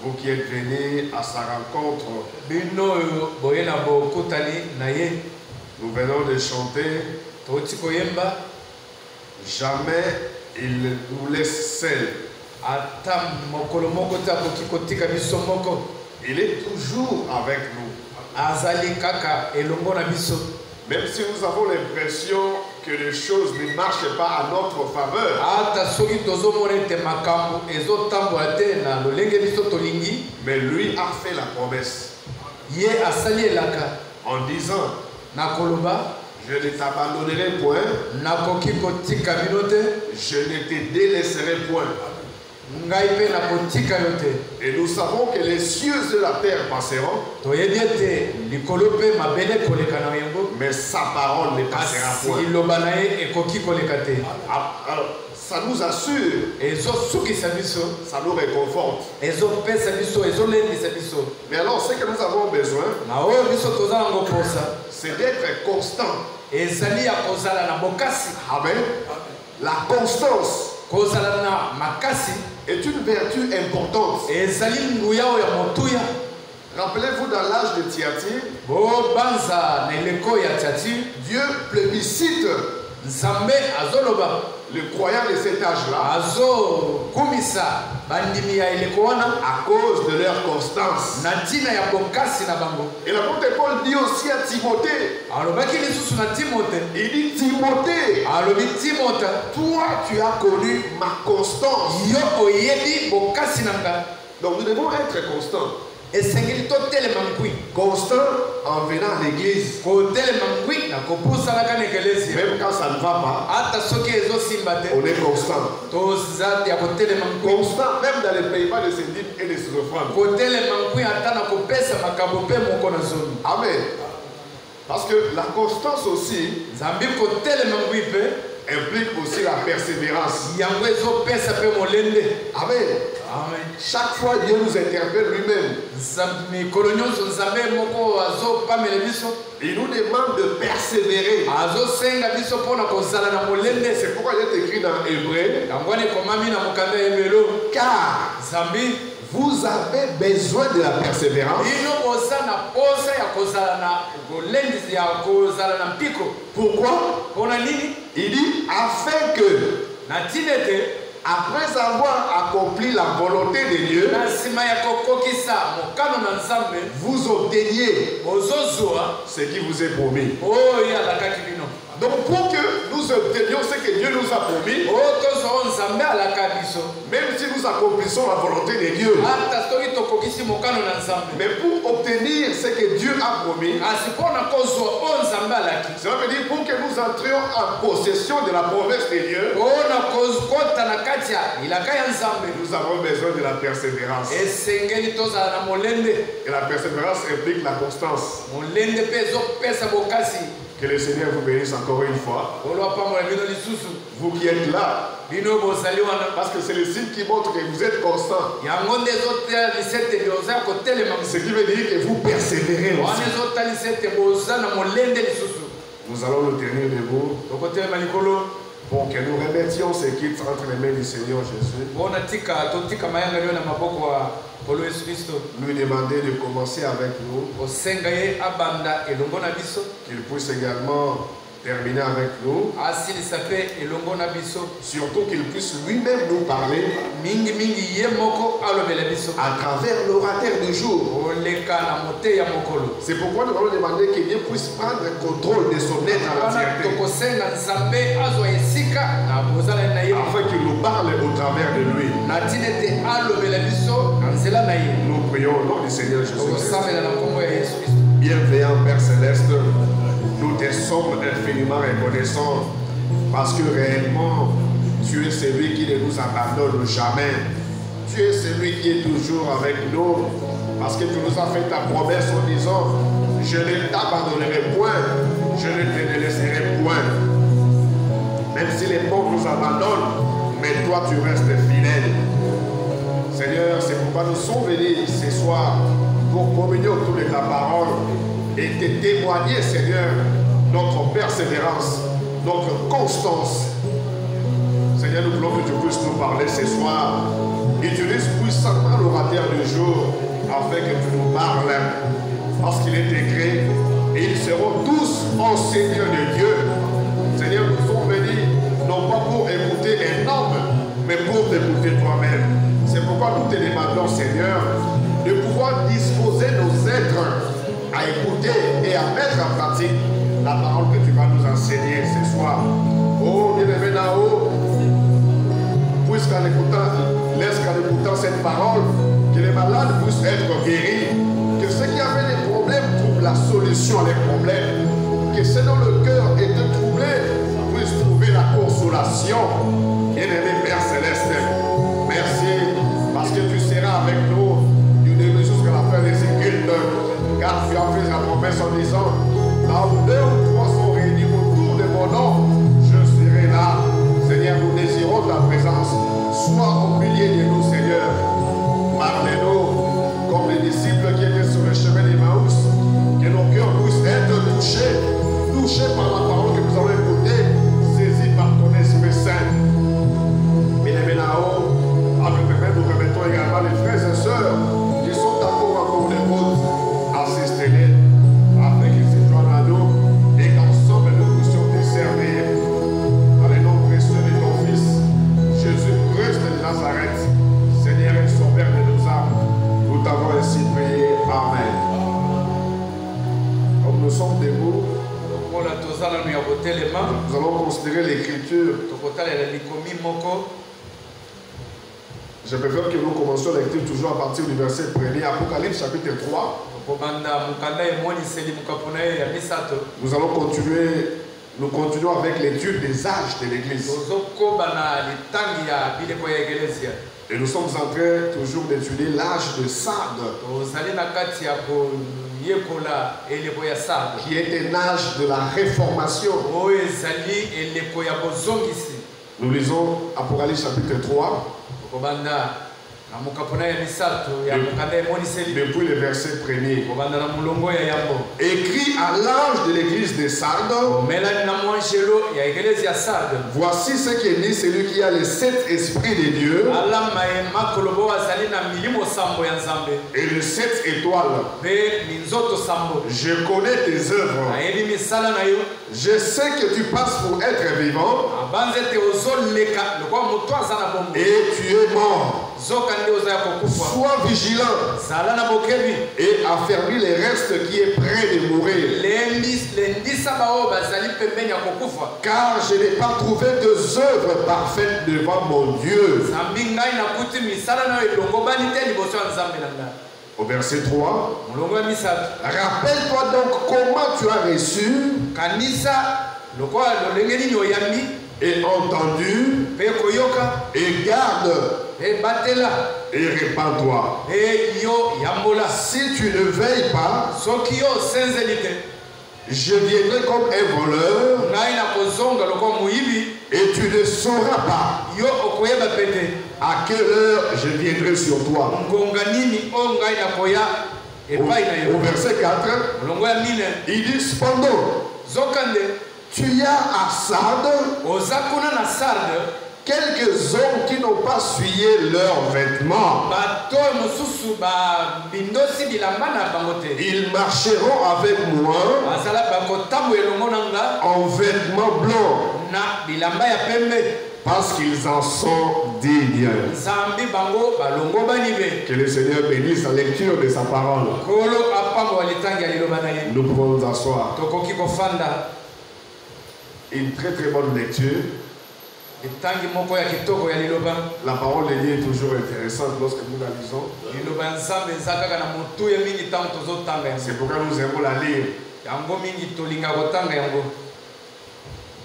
Vous qui êtes venus à sa rencontre, nous venons de chanter. Jamais il nous laisse seuls. Il est toujours avec nous. Même si nous avons l'impression que les choses ne marchent pas à notre faveur, mais lui a fait la promesse en disant: je ne t'abandonnerai point, je ne te délaisserai point. Et nous savons que les cieux et la terre passeront, mais sa parole ne passera point. Alors, ça nous assure, ça nous réconforte. Mais alors, ce que nous avons besoin, c'est d'être constant. Amen. La constance est une vertu importante. Rappelez-vous, dans l'âge de Thyatire, Dieu plébiscite le croyant de cet âge-là à cause de leur constance. Et l'apôtre Paul dit aussi à Timothée, il dit: Timothée, toi tu as connu ma constance. Donc nous devons être constants. Constant en venant à l'église. Même quand ça ne va pas, on est constant. Constant même dans les paiements de ses dîmes et de ses offrandes. Amen. Parce que la constance aussi implique aussi la persévérance. Amen. Chaque fois Dieu nous interpelle lui-même. Il nous demande de persévérer. C'est pourquoi il est écrit dans Hébreu: car vous avez besoin de la persévérance. Pourquoi? Il dit: afin que, après avoir accompli la volonté de Dieu, vous obteniez ce qui vous est promis. Donc pour que nous obtenions ce que Dieu nous a promis, même si nous accomplissons la volonté de Dieu, mais pour obtenir ce que Dieu a promis, cela veut dire pour que nous entrions en possession de la promesse de Dieu, nous avons besoin de la persévérance. Et la persévérance implique la constance. Que le Seigneur vous bénisse encore une fois. Vous qui êtes là, parce que c'est le signe qui montre que vous êtes constant. Ce qui veut dire que vous persévérez aussi. Nous allons nous tenir debout pour que nous remettions ce qui est entre les mains du Seigneur Jésus. Lui demander de commencer avec nous, qu'il puisse également terminer avec nous, surtout qu'il puisse lui-même nous parler à travers l'orateur du jour. C'est pourquoi nous allons demander que Dieu puisse prendre le contrôle de son être à l'entièreté, afin qu'il nous parle au travers de lui. Nous prions au nom du Seigneur Jésus-Christ. Bienveillant Père Céleste, nous te sommes infiniment reconnaissants parce que réellement tu es celui qui ne nous abandonne jamais. Tu es celui qui est toujours avec nous parce que tu nous as fait ta promesse en disant: je ne t'abandonnerai point, je ne te délaisserai point. Même si les pauvres nous abandonnent, mais toi tu restes fidèle. Seigneur, c'est pourquoi nous sommes venus ce soir pour communier autour de ta parole et te témoigner, Seigneur, notre persévérance, notre constance. Seigneur, nous voulons que tu puisses nous parler ce soir Utilise puissamment l'orateur du jour afin que tu nous parles. Parce qu'il est écrit, ils seront tous enseignants de Dieu. Seigneur, nous sommes venus non pas pour écouter un homme, mais pour t'écouter toi-même. C'est pourquoi nous te demandons, Seigneur, de pouvoir disposer nos êtres à écouter et à mettre en pratique la parole que tu vas nous enseigner ce soir. Oh, bien-aimé Nao, puisqu'en écoutant, laisse qu'en écoutant cette parole, que les malades puissent être guéris, que ceux qui avaient des problèmes trouvent la solution à leurs problèmes, que ceux dont le cœur était troublé puissent trouver la consolation. Bien-aimé Père Céleste, merci parce que tu seras avec nous du début jusqu'à la fin de ces cultes, car tu as fait la promesse en disant, là où 2 ou 3 sont réunis autour de mon nom, je serai là. Seigneur, nous désirons ta présence. Sois au milieu de nous, Seigneur. Parlez-nous comme les disciples qui étaient sur le chemin d'Emmaüs, que nos cœurs puissent être touchés par la parole que nous allons écouter, saisis par ton Esprit Saint. Bien-aimé Nao, avec le nous remettons également les frères et sœurs qui sont encore des routes. Assistez-les afin qu'ils se joignent à nous et qu'ensemble nous puissions te servir. Dans le nom précieux de ton Fils, Jésus-Christ de Nazareth, Seigneur et Sauveur de nos âmes, nous t'avons ainsi prié. Amen. Comme nous sommes debout, nous allons considérer l'écriture. Je préfère que nous commencions la lecture toujours à partir du verset 1er, Apocalypse chapitre 3. Nous allons continuer, nous continuons avec l'étude des âges de l'Église. Et nous sommes en train toujours d'étudier l'âge de Sardes, qui est un âge de la réformation. Nous lisons Apocalypse chapitre 3. Depuis le verset 1er. Écrit à l'ange de l'église de Sardes. Voici ce qui est dit, celui qui a les 7 esprits de Dieu et les 7 étoiles. Je connais tes œuvres. Je sais que tu passes pour être vivant et tu es mort. Sois vigilant et affermis les restes qui est près de mourir. Car je n'ai pas trouvé deux œuvres parfaites devant mon Dieu. Au verset 3, rappelle-toi donc comment tu as reçu et entendu et garde et répands-toi. Si tu ne veilles pas, je viendrai comme un voleur et tu ne sauras pas à quelle heure je viendrai sur toi. Au verset 4, il dit cependant, tu as à Sardes quelques hommes qui n'ont pas souillé leurs vêtements. Ils marcheront avec moi en vêtements blancs parce qu'ils en sont dignes. Que le Seigneur bénisse la lecture de sa parole. Nous pouvons nous asseoir. Une très très bonne lecture. La parole de Dieu est toujours intéressante lorsque nous la lisons. C'est pourquoi nous aimons la lire.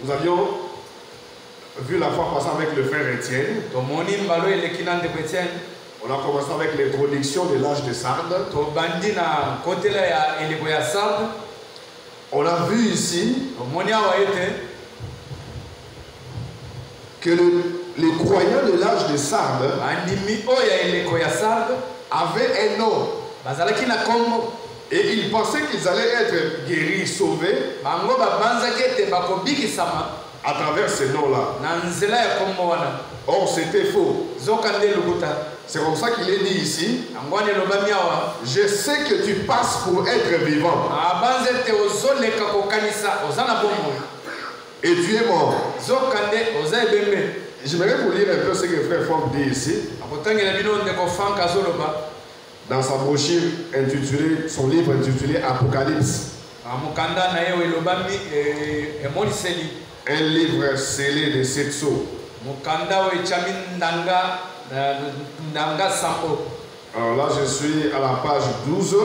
Nous avions vu la fois passée avec le frère Étienne. On a commencé avec l'introduction de l'âge de Sardes. On a vu ici que les croyants de l'âge de Sardes avaient un nom. Et ils pensaient qu'ils allaient être guéris, sauvés à travers ce nom-là. Or, c'était faux. C'est comme ça qu'il est dit ici. Je sais que tu passes pour être vivant. Et tu es mort. J'aimerais vous lire un peu ce que Frère Franck dit ici. Dans sa brochure intitulée, son livre intitulé Apocalypse. Un livre scellé de 7 sceaux. Alors là, je suis à la page 12.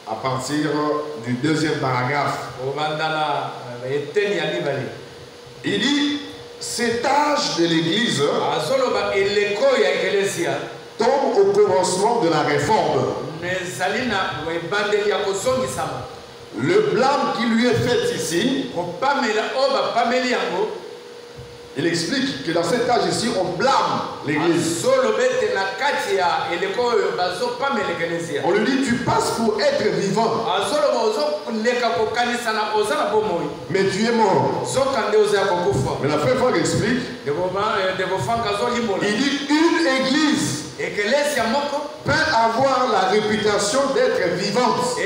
À partir du deuxième paragraphe. Il dit, cet âge de l'Église tombe au commencement de la réforme. Le blâme qui lui est fait ici, il explique que dans cet âge ici, on blâme l'Église. On lui dit, tu passes pour être vivant. Mais tu es mort. Mais la frère Franck explique, il dit, une église peut avoir la réputation d'être vivante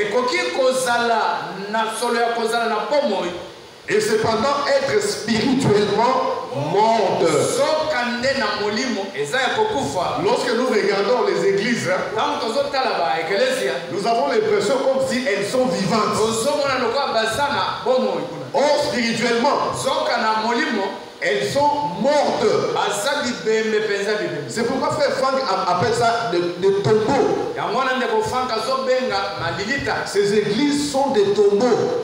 et cependant être spirituellement morte. Lorsque nous regardons les églises, nous avons l'impression comme si elles sont vivantes. Or, spirituellement, elles sont mortes. C'est pourquoi Frère Franck appelle ça des tombeaux. Ces églises sont des tombeaux.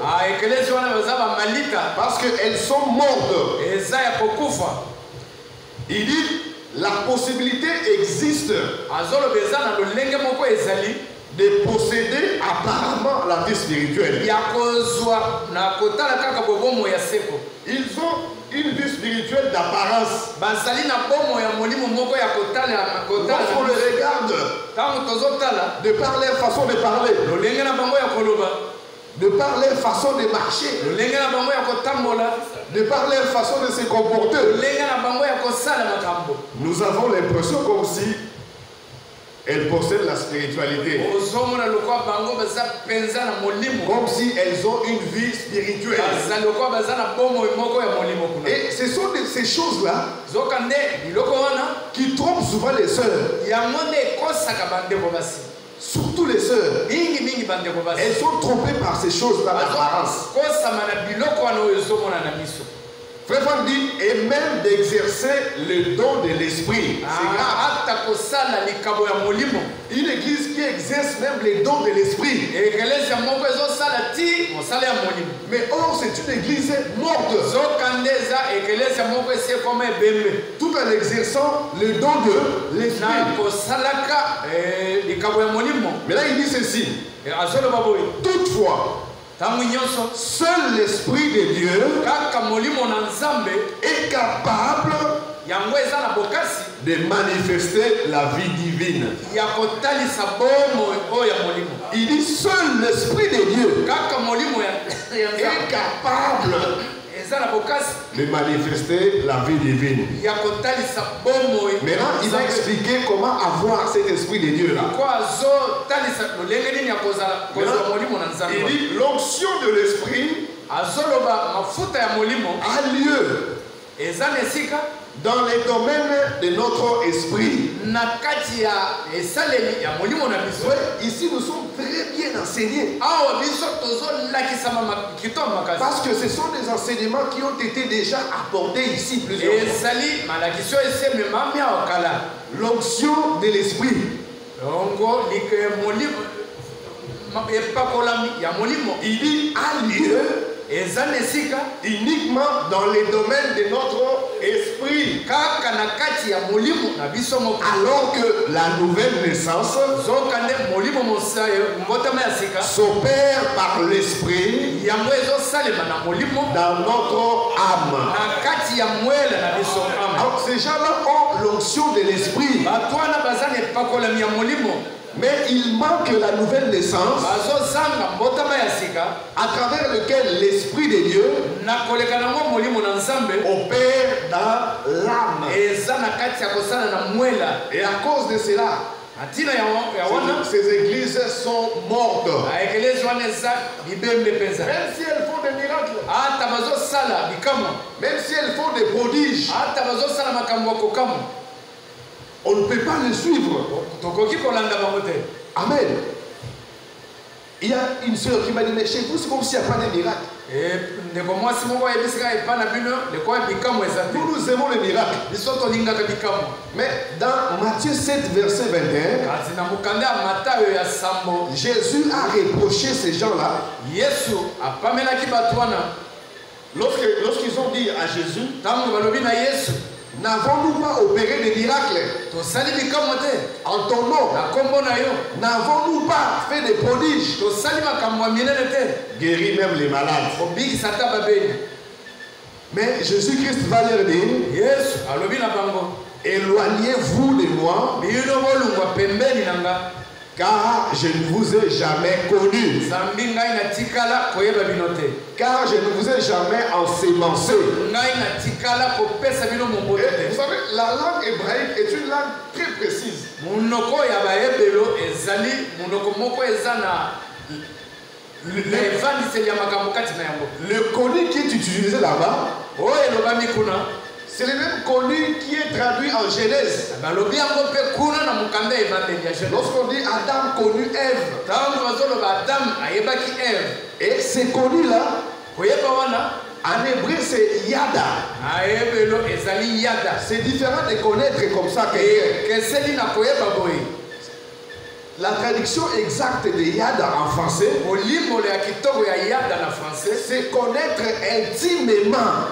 Parce qu'elles sont mortes. Il dit, la possibilité existe de posséder apparemment la vie spirituelle. Ils ont une vie spirituelle d'apparence. Lorsqu'on les regarde, de par leur façon de parler, de par leur façon de marcher, de par leur façon de se comporter, nous avons l'impression comme si elles possèdent la spiritualité. Comme si elles ont une vie spirituelle. Et ce sont ces choses-là qui trompent souvent les sœurs. Surtout les sœurs. Elles sont trompées par ces choses-là d'apparence. Frère Franck dit, et même d'exercer le don de l'esprit. C'est grave. Une église qui exerce même les dons de l'esprit. Mais or, c'est une église morte. Tout en exerçant le don de l'esprit. Mais là, il dit ceci. Toutefois, seul l'Esprit de Dieu est capable de manifester la vie divine. Il dit seul l'Esprit de Dieu est capable de manifester la vie divine. Maintenant, il va expliquer comment avoir cet esprit de Dieu là. Il dit l'onction de l'esprit a lieu dans les domaines de notre esprit. Ici, nous sommes très bien enseignés. Parce que ce sont des enseignements qui ont été déjà apportés ici plusieurs fois. L'onction de l'esprit. Il dit a lieu uniquement dans les domaines de notre esprit. Alors que la nouvelle naissance s'opère par l'esprit dans notre âme. Alors ces gens-là ont l'onction de l'esprit. Mais il manque la nouvelle naissance à travers lequel l'Esprit de Dieu opère dans l'âme. Et à cause de cela, ces églises sont mortes. Même si elles font des miracles, même si elles font des prodiges, on ne peut pas les suivre. Amen. Il y a une sœur qui m'a dit, mais chez vous, c'est comme s'il n'y a pas de miracle. Nous aimons les miracles. Mais dans Matthieu 7, verset 21, Jésus a reproché ces gens-là. Lorsqu'ils ont dit à Jésus, n'avons-nous pas opéré des miracles en ton nom? N'avons-nous pas fait des prodiges? Guéri même les malades. Mais Jésus-Christ va leur dire, éloignez-vous de moi, car je ne vous ai jamais connu. Car je ne vous ai jamais ensemencé. Vous savez, la langue hébraïque est une langue très précise. Le connu qui est utilisé là-bas, c'est le même connu qui est traduit en Genèse. Lorsqu'on dit Adam connut Ève. Et ces connus-là, en hébreu c'est Yada. C'est différent de connaître comme ça quelqu'un. La traduction exacte de Yada en français, c'est connaître intimement.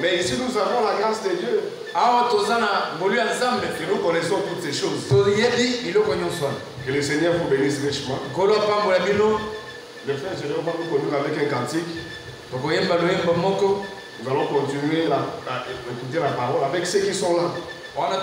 Mais ici nous avons la grâce de Dieu. Que nous connaissons toutes ces choses. Que le Seigneur vous bénisse richement. Le frère Général va nous conduire avec un cantique. Nous allons continuer à écouter la parole avec ceux qui sont là. Jola,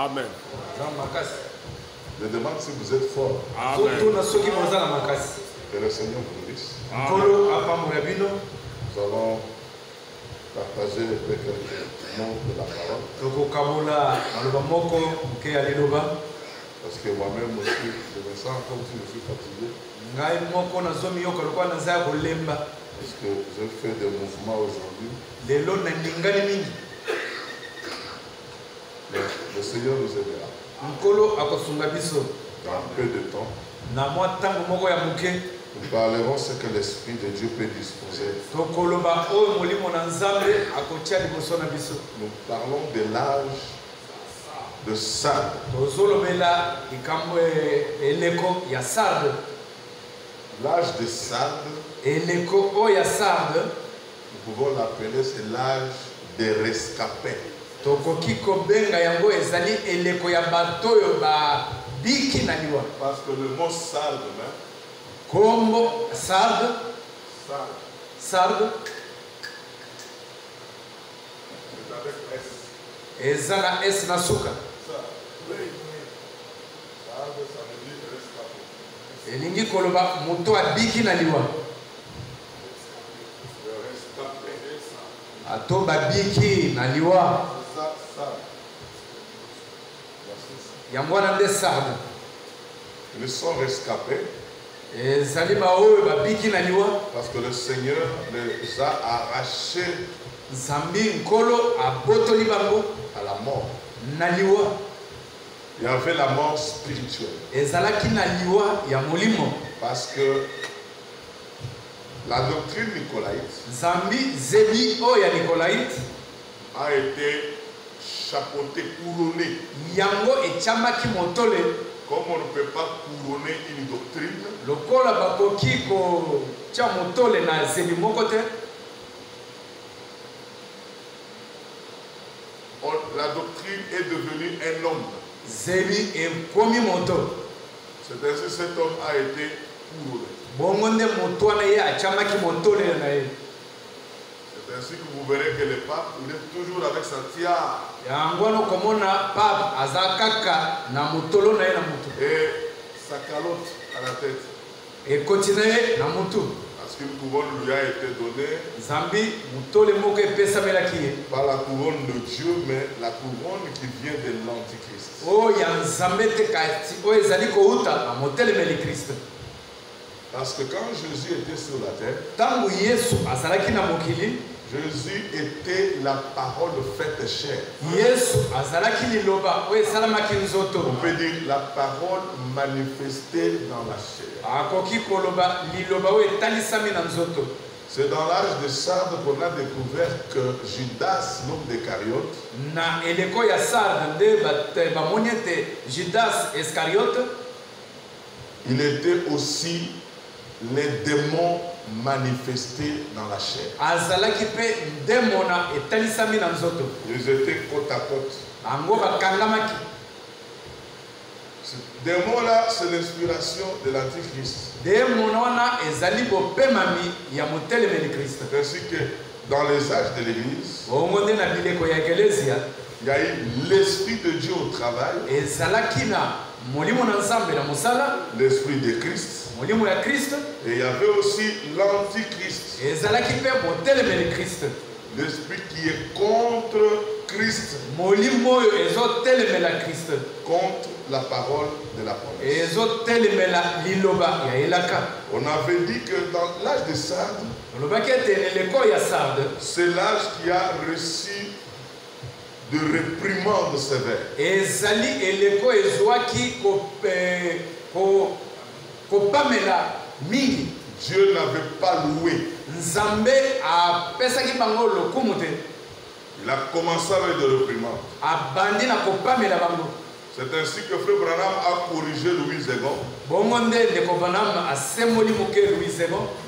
Amen. Je demande si vous êtes fort. Amen. Que le Seigneur vous bénisse. Nous allons partager quelques mots de la parole. Parce que moi-même aussi, je me sens comme si je suis fatigué. Parce que j'ai fait des mouvements aujourd'hui. Mais le Seigneur nous aidera. Dans peu de temps, nous parlerons ce que l'Esprit de Dieu peut disposer. Nous parlons de l'âge de Sardes. L'âge de Sardes, nous pouvons l'appeler, c'est l'âge des rescapés. Parce que le mot Sardes, Combo, Sardes, c'est avec S. Ezana S Nasuka. Sardes, ça veut dire rescapé. Elingi koloba moto abiki na liwa. Ato babiki na liwa. Yamwana nde Sardes. Ils sont rescapés. Parce que le Seigneur les a arrachés à la mort. Il y avait la mort spirituelle. Parce que la doctrine nicolaïte a été chapeautée, couronnée. Comme on ne peut pas couronner une doctrine, la doctrine est devenue un homme. C'est ainsi cet homme a été couronné. C'est ainsi que vous verrez que le pape, il est toujours avec sa tiare. Et sa calotte à la tête. Parce qu'une couronne lui a été donnée par la couronne de Dieu, mais la couronne qui vient de l'Antichrist. Parce que quand Jésus était sur la terre, Jésus était la parole faite chair. On peut dire la parole manifestée dans la chair. C'est dans l'âge de Sardes qu'on a découvert que Judas, l'homme d'Iscariote, il était aussi les démons manifestés dans la chair. Ils étaient côte à côte. Ce démon-là, c'est l'inspiration de l'Antichrist. Ainsi que dans les âges de l'Église, il y a eu l'Esprit de Dieu au travail, l'Esprit de Christ, et il y avait aussi l'Antichrist, l'Esprit qui est contre Christ, contre la parole de la promesse. On avait dit que dans l'âge de Sardes, c'est l'âge qui a reçu de réprimandes sévères. Dieu n'avait pas loué. Il a commencé avec des réprimandes. C'est ainsi que Frère Branham a corrigé Louis II,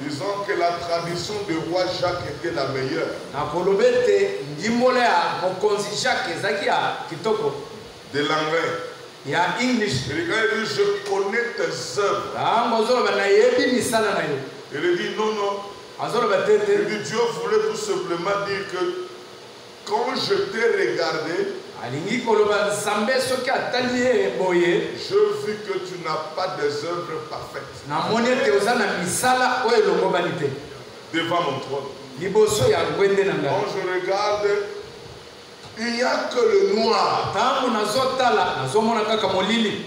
disant que la tradition de roi Jacques était la meilleure. De l'anglais. Il y a English. Il dit, je connais tes œuvres. Il dit, non, non. Il dit, Dieu voulait tout simplement dire que quand je t'ai regardé, vu que tu n'as pas des œuvres parfaites devant mon trône. Quand je regarde, il n'y a que le noir.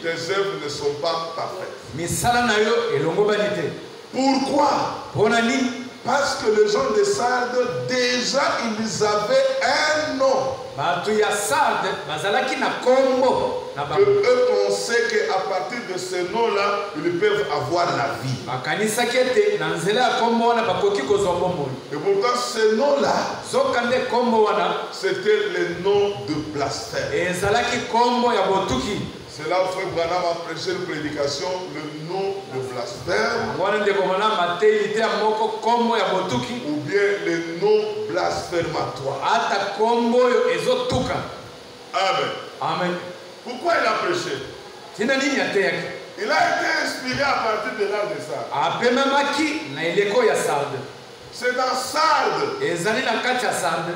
Tes œuvres ne sont pas parfaites. Pourquoi? Parce que les gens de Sardes, déjà, ils avaient un nom. Que eux pensaient qu'à partir de ce nom-là, ils peuvent avoir la vie. Et pourtant, ce nom-là, c'était le nom de blasphème. C'est là où Frère Branham a prêché une prédication, le nom de blasphème. Ou bien le nom blasphématoire. Amen. Amen. Pourquoi il a prêché? Il a été inspiré à partir de l'âge de Sardes. C'est dans Sardes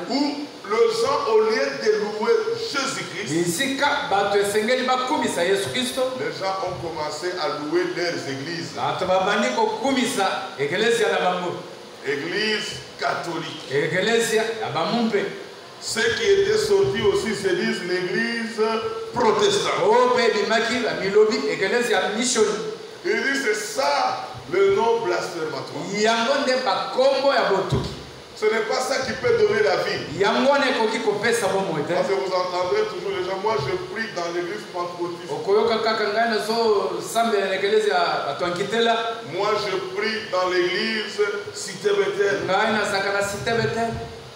où les gens, au lieu de louer Jésus-Christ, les gens ont commencé à louer leurs églises. Église catholique. Ceux qui étaient sortis aussi se disent l'église protestante. Il dit c'est ça le nom blasphématoire. Ce n'est pas ça qui peut donner la vie. Parce que vous entendrez toujours les gens, moi je prie dans l'église pentecôtiste. Moi je prie dans l'église Cité Bethel.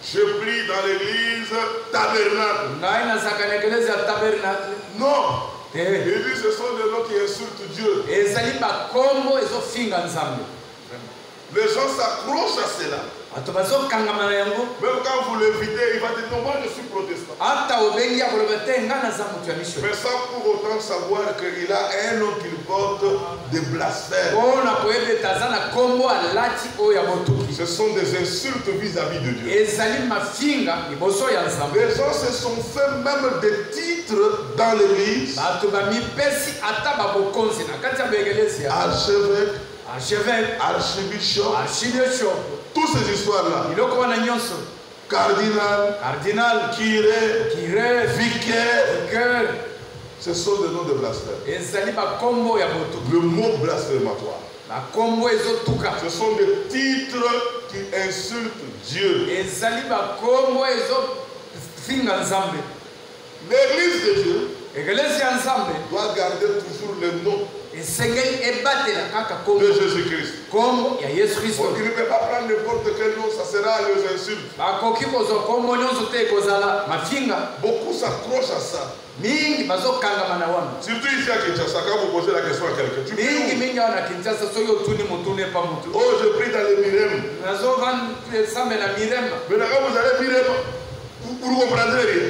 Je prie dans l'église Tabernacle. Non. Il dit ce sont des noms qui insultent Dieu. Les gens s'accrochent à cela. Même quand vous l'invitez, il va dire non, moi je suis protestant. Mais sans pour autant savoir qu'il a un nom qu'il porte de blasphème. Ce sont des insultes vis-à-vis de Dieu. Les gens se sont fait même des titres dans l'église. Archevêque, archibishop, toutes ces histoires-là. Cardinal, curé, vicaire. Ce sont des noms de blasphème. Le mot blasphématoire. Ce sont des titres qui insultent Dieu. L'église de Dieu doit garder toujours le nom de Jésus-Christ. Il ne peut pas prendre n'importe quel nom, ça sera les insultes. Beaucoup s'accrochent à ça. Surtout ici à Kinshasa, quand vous posez la question à quelqu'un, tu pries où? Oh, je prie dans les Mirem. Maintenant, quand vous allez Mirem, vous ne comprendrez rien.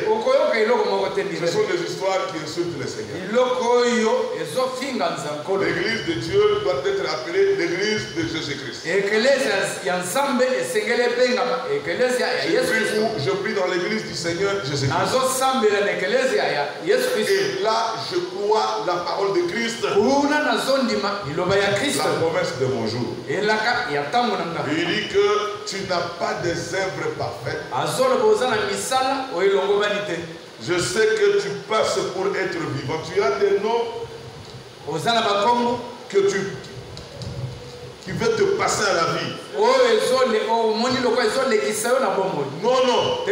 Ce sont des histoires qui insultent le Seigneur. L'église de Dieu doit être appelée l'église de Jésus-Christ. Je prie dans l'église du Seigneur Jésus-Christ. Et là, je crois la parole de Christ. La promesse de mon jour. Il dit que tu n'as pas des œuvres parfaites. Je sais que tu passes pour être vivant. Tu as des noms que qui veut te passer à la vie. Non.